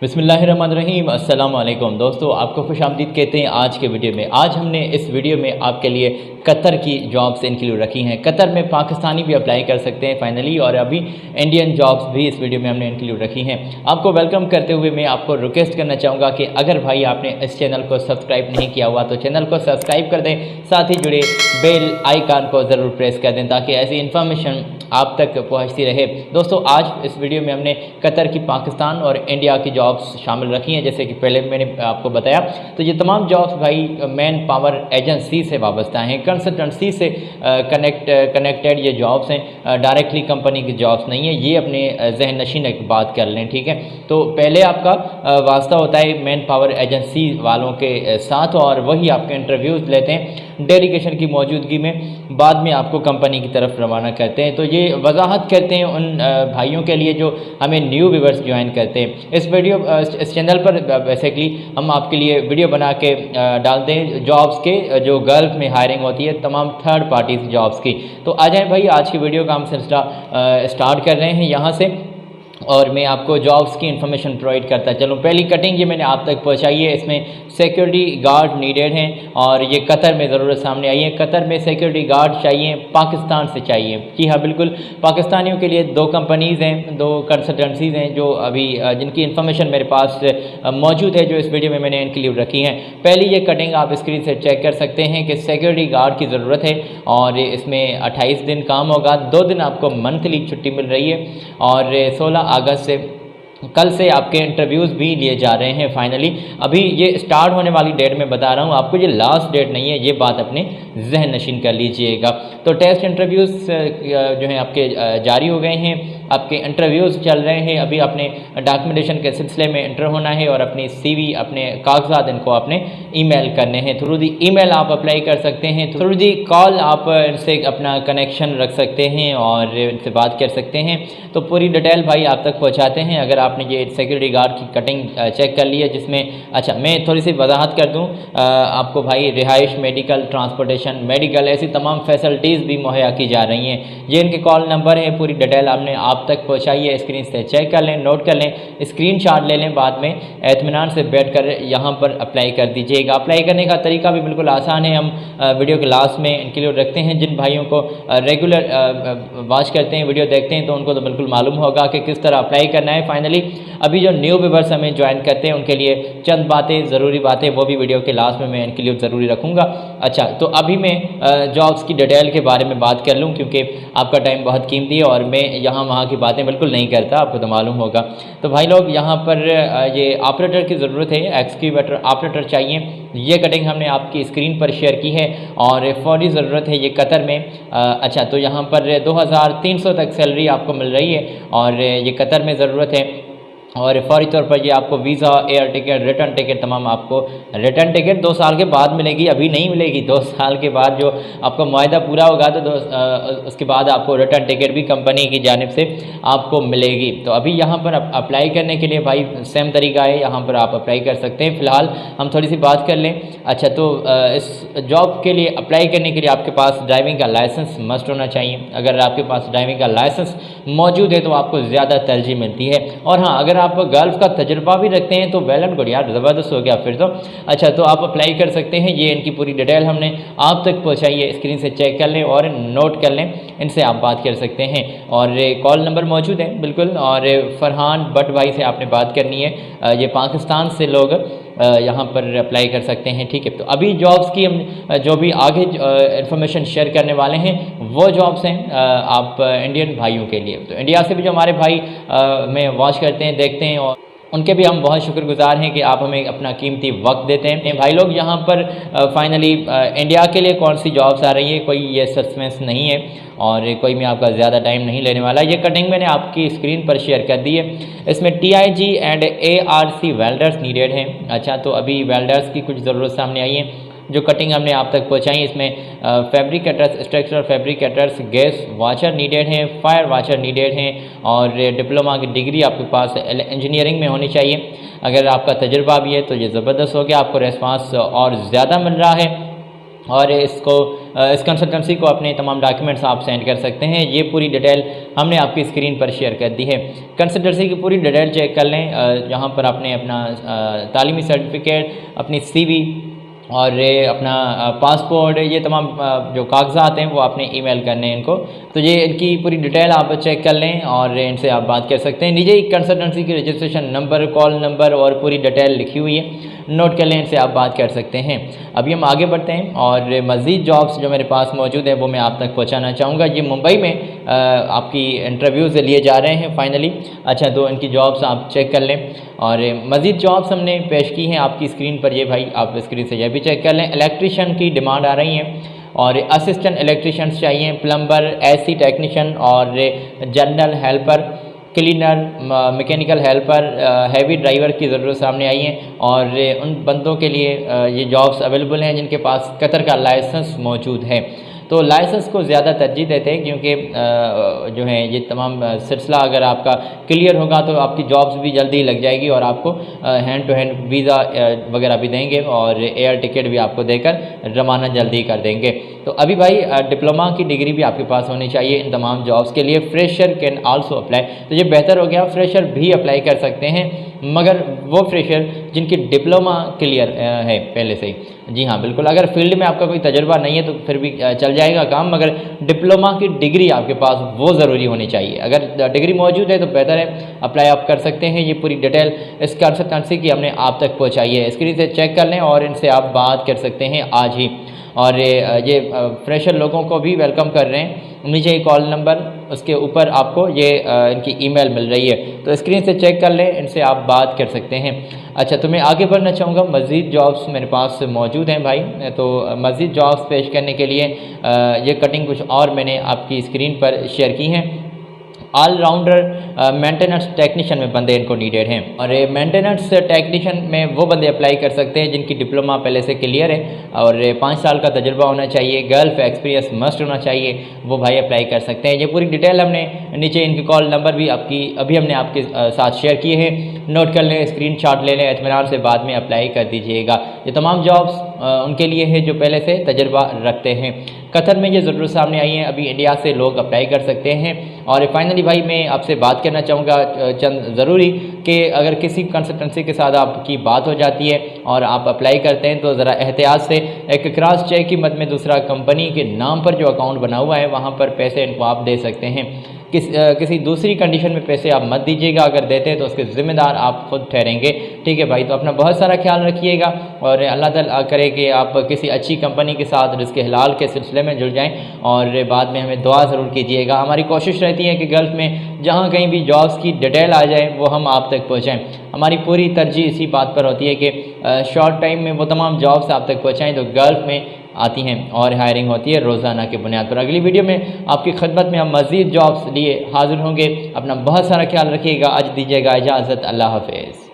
बिस्मिल्लाहिर्रहमानिर्रहीम। अस्सलाम वालेकुम दोस्तों, आपको खुशामदीद कहते हैं आज के वीडियो में। आज हमने इस वीडियो में आपके लिए कतर की जॉब्स इंक्लूड रखी हैं। कतर में पाकिस्तानी भी अप्लाई कर सकते हैं फाइनली, और अभी इंडियन जॉब्स भी इस वीडियो में हमने इंक्लूड रखी हैं। आपको वेलकम करते हुए मैं आपको रिक्वेस्ट करना चाहूँगा कि अगर भाई आपने इस चैनल को सब्सक्राइब नहीं किया हुआ तो चैनल को सब्सक्राइब कर दें, साथ ही जुड़े बेल आइकन को ज़रूर प्रेस कर दें ताकि ऐसी इन्फॉर्मेशन आप तक पहुंचती रहे। दोस्तों, आज इस वीडियो में हमने कतर की, पाकिस्तान और इंडिया की जॉब्स शामिल रखी हैं। जैसे कि पहले मैंने आपको बताया, तो ये तमाम जॉब्स भाई मैन पावर एजेंसी से वाबस्ता हैं, कंसल्टेंसी से कनेक्टेड ये जॉब्स हैं, डायरेक्टली कंपनी की जॉब्स नहीं है। ये अपने जहन नशीन एक बात कर लें, ठीक है। तो पहले आपका वास्ता होता है मैन पावर एजेंसी वालों के साथ, और वही आपके इंटरव्यूज़ लेते हैं डेलीगेशन की मौजूदगी में, बाद में आपको कंपनी की तरफ रवाना करते हैं। तो ये वजाहत करते हैं उन भाइयों के लिए जो हमें न्यू व्यूअर्स ज्वाइन करते हैं। इस चैनल पर बेसिकली हम आपके लिए वीडियो बना के डालते हैं जॉब्स के, जो गल्फ में हायरिंग होती है तमाम थर्ड पार्टीज जॉब्स की। तो आ जाए भाई, आज की वीडियो का हम सिलसिला स्टार्ट कर रहे हैं यहाँ से, और मैं आपको जॉब्स की इन्फॉर्मेशन प्रोवाइड करता चलूँ। पहली कटिंग ये मैंने आप तक पहुंचाई है, इसमें सिक्योरिटी गार्ड नीडेड हैं, और ये कतर में ज़रूरत सामने आई है। कतर में सिक्योरिटी गार्ड चाहिए, पाकिस्तान से चाहिए। जी हाँ, बिल्कुल, पाकिस्तानियों के लिए दो कंपनीज़ हैं, दो कंसल्टेंसीज़ हैं जो अभी जिनकी इन्फॉर्मेशन मेरे पास मौजूद है, जो इस वीडियो में मैंने इंक्लूड रखी हैं। पहली ये कटिंग आप स्क्रीन से चेक कर सकते हैं कि सिक्योरिटी गार्ड की ज़रूरत है, और इसमें 28 दिन काम होगा। 2 दिन आपको मंथली छुट्टी मिल रही है, और 16 अगस्त से, कल से आपके इंटरव्यूज़ भी लिए जा रहे हैं फाइनली। अभी ये स्टार्ट होने वाली डेट मैं बता रहा हूँ आपको, ये लास्ट डेट नहीं है, ये बात अपने जहन नशीन कर लीजिएगा। तो टेस्ट इंटरव्यूज़ जो हैं आपके जारी हो गए हैं, आपके इंटरव्यूज़ चल रहे हैं। अभी अपने डॉक्यूमेंटेशन के सिलसिले में इंटर होना है, और अपनी CV, अपने कागजात इनको आपने ईमेल करने हैं। थ्रू दी ईमेल आप अप्लाई कर सकते हैं, थ्रू दी कॉल आप इनसे अपना कनेक्शन रख सकते हैं और इनसे बात कर सकते हैं। तो पूरी डिटेल भाई आप तक पहुँचाते हैं। अगर आपने ये सिक्योरिटी गार्ड की कटिंग चेक कर ली है, जिसमें अच्छा मैं थोड़ी सी वजाहत कर दूं आपको भाई, रिहाइश, मेडिकल, ट्रांसपोर्टेशन, मेडिकल, ऐसी तमाम फैसिलिटीज़ भी मुहैया की जा रही हैं। ये इनके कॉल नंबर है, पूरी डिटेल आपने आप तक पहुंचाई है। स्क्रीन से चेक कर लें, नोट कर लें, स्क्रीनशॉट ले लें, बाद में इत्मीनान से बैठ कर यहाँ पर अप्लाई कर दीजिएगा। अप्लाई करने का तरीका भी बिल्कुल आसान है, हम वीडियो के लास्ट में इंक्लूड रखते हैं। जिन भाइयों को रेगुलर वॉच करते हैं, वीडियो देखते हैं, तो उनको तो बिल्कुल मालूम होगा कि किस तरह अप्लाई करना है। फाइनली अभी जो न्यू व्यूअर्स हमें ज्वाइन करते हैं उनके लिए चंद बातें, ज़रूरी बातें, वो भी वीडियो के लास्ट में मैं इंक्लूड ज़रूरी रखूँगा। अच्छा, तो अभी मैं जॉब्स की डिटेल के बारे में बात कर लूँ, क्योंकि आपका टाइम बहुत कीमती है और मैं यहाँ वहाँ की बातें बिल्कुल नहीं करता, आपको तो मालूम होगा। तो भाई लोग, यहाँ पर ये ऑपरेटर की ज़रूरत है, एक्सक्यूवेटर ऑपरेटर चाहिए। ये कटिंग हमने आपकी स्क्रीन पर शेयर की है, और फौरी ज़रूरत है ये कतर में। अच्छा, तो यहाँ पर 2300 तक सैलरी आपको मिल रही है, और ये कतर में ज़रूरत है। और फौरी तौर पर ये आपको visa, air ticket, return ticket, तमाम आपको रिटर्न टिकट 2 साल के बाद मिलेगी, अभी नहीं मिलेगी। 2 साल के बाद जो आपका मुआहदा पूरा होगा तो उसके बाद आपको रिटर्न टिकट भी कंपनी की जानिब से आपको मिलेगी। तो अभी यहाँ पर अप्लाई करने के लिए भाई सेम तरीका है, यहाँ पर आप अप्लाई कर सकते हैं। फ़िलहाल हम थोड़ी सी बात कर लें। अच्छा, तो इस जॉब के लिए अप्लाई करने के लिए आपके पास ड्राइविंग का लाइसेंस मस्ट होना चाहिए। अगर आपके पास ड्राइविंग का लाइसेंस मौजूद है तो आपको ज़्यादा तरजीह मिलती है। और हाँ, अगर आप गल्फ का तजुर्बा भी रखते हैं तो वेल एंड गुड यार, ज़बरदस्त हो गया फिर तो। अच्छा, तो आप अप्लाई कर सकते हैं। ये इनकी पूरी डिटेल हमने आप तक पहुंचाई है, स्क्रीन से चेक कर लें और नोट कर लें, इनसे आप बात कर सकते हैं। और कॉल नंबर मौजूद है बिल्कुल, और फरहान भट्ट भाई से आपने बात करनी है। ये पाकिस्तान से लोग यहाँ पर अप्लाई कर सकते हैं, ठीक है। तो अभी जॉब्स की हम जो भी आगे इन्फॉर्मेशन शेयर करने वाले हैं वो जॉब्स हैं आप इंडियन भाइयों के लिए। तो इंडिया से भी जो हमारे भाई में वॉच करते हैं, देखते हैं, और उनके भी हम बहुत शुक्रगुजार हैं कि आप हमें अपना कीमती वक्त देते हैं। भाई लोग, यहाँ पर फाइनली इंडिया के लिए कौन सी जॉब्स आ रही है, कोई ये सस्पेंस नहीं है, और कोई मैं आपका ज़्यादा टाइम नहीं लेने वाला। ये कटिंग मैंने आपकी स्क्रीन पर शेयर कर दी है। इसमें TIG and ARC welders needed हैं। अच्छा, तो अभी वेल्डर्स की कुछ ज़रूरत सामने आई है। जो कटिंग हमने आप तक पहुंचाई, इसमें fabricators, structural fabricators, gas watcher needed हैं, फायर वाचर नीडेड हैं, और डिप्लोमा की डिग्री आपके पास इंजीनियरिंग में होनी चाहिए। अगर आपका तजुर्बा भी है तो ये ज़बरदस्त हो गया, आपको रेस्पॉन्स और ज़्यादा मिल रहा है। और इसको इस कंसल्टेंसी को अपने तमाम डॉक्यूमेंट्स आप सेंड कर सकते हैं। ये पूरी डिटेल हमने आपकी स्क्रीन पर शेयर कर दी है। कंसल्टेंसी की पूरी डिटेल चेक कर लें। यहाँ पर आपने अपना तालीमी सर्टिफिकेट, अपनी CV और अपना पासपोर्ट, ये तमाम जो कागजात हैं वो आपने ईमेल करने हैं इनको। तो ये इनकी पूरी डिटेल आप चेक कर लें और इनसे आप बात कर सकते हैं। नीचे ही कंसल्टेंसी की रजिस्ट्रेशन नंबर, कॉल नंबर और पूरी डिटेल लिखी हुई है, नोट कर लें, इनसे आप बात कर सकते हैं। अभी हम आगे बढ़ते हैं और मज़ीद जॉब्स जो मेरे पास मौजूद है वो मैं आप तक पहुँचाना चाहूँगा। ये मुंबई में आपकी इंटरव्यूज़ लिए जा रहे हैं फाइनली। अच्छा, तो इनकी जॉब्स आप चेक कर लें और मज़ीद जॉब्स हमने पेश की हैं आपकी स्क्रीन पर। ये भाई आप स्क्रीन से यह भी चेक कर लें। इलेक्ट्रीशियन की डिमांड आ रही है और असिस्टेंट इलेक्ट्रीशियंस चाहिए, प्लम्बर, AC टेक्नीशियन और general helper, cleaner, mechanical helper, heavy driver की ज़रूरत सामने आई है। और उन बंदों के लिए ये जॉब्स अवेलेबल हैं जिनके पास कतर का लाइसेंस मौजूद है। तो लाइसेंस को ज़्यादा तरजीह देते हैं क्योंकि जो है ये तमाम सिलसिला अगर आपका क्लियर होगा तो आपकी जॉब्स भी जल्दी लग जाएगी और आपको हैंड टू हैंड वीज़ा वगैरह भी देंगे और एयर टिकट भी आपको देकर रवाना जल्दी कर देंगे। तो अभी भाई डिप्लोमा की डिग्री भी आपके पास होनी चाहिए इन तमाम जॉब्स के लिए। फ्रेशर कैन आल्सो अप्लाई, तो ये बेहतर हो गया, फ्रेशर भी अप्लाई कर सकते हैं, मगर वो फ्रेशर जिनकी डिप्लोमा क्लियर है पहले से ही। जी हाँ बिल्कुल, अगर फील्ड में आपका कोई तजुर्बा नहीं है तो फिर भी चल जाएगा काम, मगर डिप्लोमा की डिग्री आपके पास वो ज़रूरी होनी चाहिए। अगर डिग्री मौजूद है तो बेहतर है, अप्लाई आप कर सकते हैं। ये पूरी डिटेल इस कंसल्टेंसी की हमने आप तक पहुँचाई है, स्क्रीन से चेक कर लें और इनसे आप बात कर सकते हैं आज ही। और ये फ्रेशर लोगों को भी वेलकम कर रहे हैं। नीचे ही कॉल नंबर, उसके ऊपर आपको ये इनकी ईमेल मिल रही है, तो स्क्रीन से चेक कर लें, इनसे आप बात कर सकते हैं। अच्छा, तो मैं आगे बढ़ना चाहूँगा। मज़ीद जॉब्स मेरे पास मौजूद हैं भाई, तो मज़ीद जॉब्स पेश करने के लिए ये कटिंग कुछ और मैंने आपकी स्क्रीन पर शेयर की हैं। ऑलराउंडर मेंटेनेंस टेक्नीशियन में बंदे इनको नीडेड हैं और मेंटेनेंस टेक्नीशियन में वो बंदे अप्लाई कर सकते हैं जिनकी डिप्लोमा पहले से क्लियर है और 5 साल का तजुर्बा होना चाहिए, गल्फ एक्सपीरियंस मस्ट होना चाहिए, वो भाई अप्लाई कर सकते हैं। ये पूरी डिटेल हमने नीचे इनके कॉल नंबर भी अभी हमने आपके साथ शेयर किए हैं, नोट कर लें, स्क्रीनशॉट ले लें, इत्मीनान से बाद में अप्लाई कर दीजिएगा। ये तमाम जॉब्स उनके लिए है जो पहले से तजुर्बा रखते हैं। कतर में ये ज़रूरत सामने आई है, अभी इंडिया से लोग अप्लाई कर सकते हैं। और फाइनली भाई मैं आपसे बात करना चाहूँगा चंद ज़रूरी कि अगर किसी कंसल्टेंसी के साथ आपकी बात हो जाती है और आप अप्लाई करते हैं तो ज़रा एहतियात से एक क्रॉस चेक की मद में दूसरा कंपनी के नाम पर जो अकाउंट बना हुआ है वहाँ पर पैसे इनको आप दे सकते हैं। किसी दूसरी कंडीशन में पैसे आप मत दीजिएगा, अगर देते हैं तो उसके ज़िम्मेदार आप खुद ठहरेंगे। ठीक है भाई, तो अपना बहुत सारा ख्याल रखिएगा और अल्लाह ताला करे कि आप किसी अच्छी कंपनी के साथ रिज़्क़ हलाल के सिलसिले में जुड़ जाएं और बाद में हमें दुआ ज़रूर कीजिएगा। हमारी कोशिश रहती है कि गल्फ़ में जहाँ कहीं भी जॉब्स की डिटेल आ जाए वो हम आप तक पहुँचाएँ। हमारी पूरी तरजीह इसी बात पर होती है कि शॉर्ट टाइम में वो तमाम जॉब्स आप तक पहुँचाएँ जो गल्फ़ में आती हैं और हायरिंग होती है रोज़ाना की बुनियाद पर। अगली वीडियो में आपकी खिदमत में हम मज़ीद जॉब्स लिए हाज़िर होंगे। अपना बहुत सारा ख्याल रखिएगा। आज दीजिएगा इजाज़त, अल्लाह हाफ़िज़।